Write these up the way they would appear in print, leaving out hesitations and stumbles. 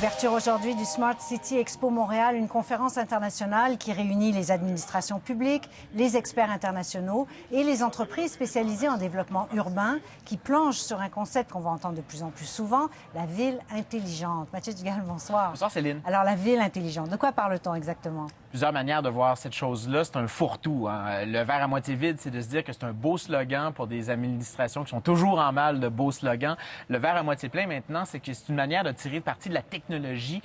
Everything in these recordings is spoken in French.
Ouverture aujourd'hui du Smart City Expo Montréal, une conférence internationale qui réunit les administrations publiques, les experts internationaux et les entreprises spécialisées en développement urbain qui planchent sur un concept qu'on va entendre de plus en plus souvent, la ville intelligente. Mathieu Dugal, bonsoir. Bonsoir Céline. Alors la ville intelligente, de quoi parle-t-on exactement? Plusieurs manières de voir cette chose-là. C'est un fourre-tout, hein. Le verre à moitié vide, c'est de se dire que c'est un beau slogan pour des administrations qui sont toujours en mal de beaux slogans. Le verre à moitié plein, maintenant, c'est que c'est une manière de tirer parti de la technologie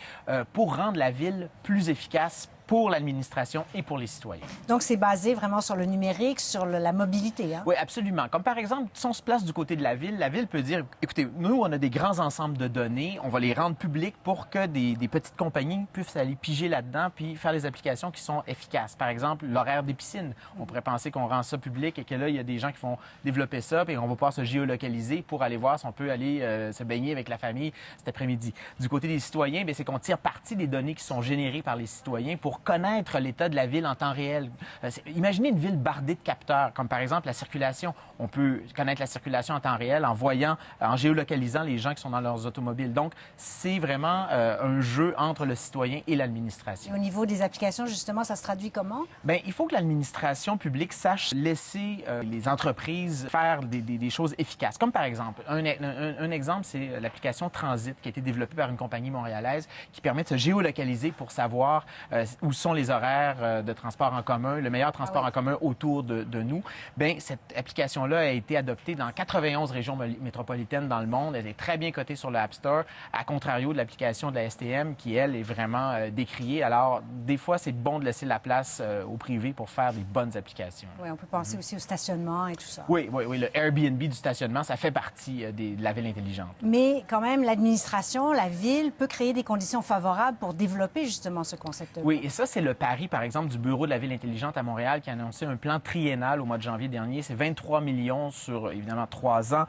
pour rendre la ville plus efficace pour l'administration et pour les citoyens. Donc, c'est basé vraiment sur le numérique, sur la mobilité, hein? Oui, absolument. Comme par exemple, si on se place du côté de la ville peut dire, écoutez, nous, on a des grands ensembles de données, on va les rendre publics pour que des petites compagnies puissent aller piger là-dedans puis faire des applications qui sont efficaces. Par exemple, l'horaire des piscines. On pourrait penser qu'on rend ça public et que là, il y a des gens qui vont développer ça puis on va pouvoir se géolocaliser pour aller voir si on peut aller se baigner avec la famille cet après-midi. Du côté des citoyens, bien, c'est qu'on tire parti des données qui sont générées par les citoyens pour connaître l'état de la ville en temps réel. Imaginez une ville bardée de capteurs, comme par exemple la circulation. On peut connaître la circulation en temps réel en voyant, en géolocalisant les gens qui sont dans leurs automobiles. Donc, c'est vraiment un jeu entre le citoyen et l'administration. Et au niveau des applications, justement, ça se traduit comment? Bien, il faut que l'administration publique sache laisser les entreprises faire des choses efficaces. Comme par exemple, un exemple, c'est l'application Transit qui a été développée par une compagnie montréalaise qui permet de se géolocaliser pour savoir où sont les horaires de transport en commun, le meilleur transport en commun autour de nous. Bien, cette application-là a été adoptée dans 91 régions métropolitaines dans le monde. Elle est très bien cotée sur le App Store, à contrario de l'application de la STM qui, elle, est vraiment décriée. Alors, des fois, c'est bon de laisser la place au privé pour faire des bonnes applications. Oui, on peut penser aussi au stationnement et tout ça. Oui, le Airbnb du stationnement, ça fait partie de la ville intelligente. Mais quand même, l'administration, la ville peut créer des conditions favorables pour développer justement ce concept-là. Oui, et ça, c'est le pari, par exemple, du Bureau de la ville intelligente à Montréal qui a annoncé un plan triennal au mois de janvier dernier. C'est 23 millions sur, évidemment, 3 ans.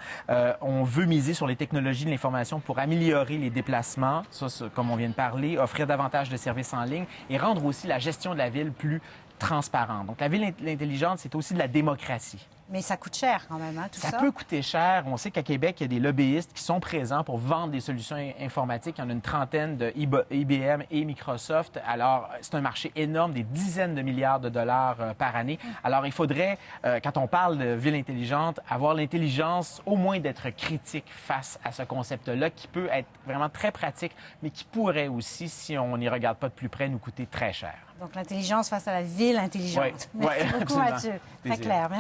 On veut miser sur les technologies de l'information pour améliorer les déplacements, ça, comme on vient de parler, offrir davantage de services en ligne et rendre aussi la gestion de la ville plus transparente. Donc, la ville intelligente, c'est aussi de la démocratie. Mais ça coûte cher quand même, hein, tout ça? Ça peut coûter cher. On sait qu'à Québec, il y a des lobbyistes qui sont présents pour vendre des solutions informatiques. Il y en a une trentaine de IBM et Microsoft. Alors, c'est un marché énorme, des dizaines de milliards de dollars par année. Alors, il faudrait, quand on parle de ville intelligente, avoir l'intelligence au moins d'être critique face à ce concept-là qui peut être vraiment très pratique, mais qui pourrait aussi, si on n'y regarde pas de plus près, nous coûter très cher. Donc, l'intelligence face à la ville intelligente. Oui, Merci beaucoup, absolument. Mathieu. Très Plaisir. clair. Merci.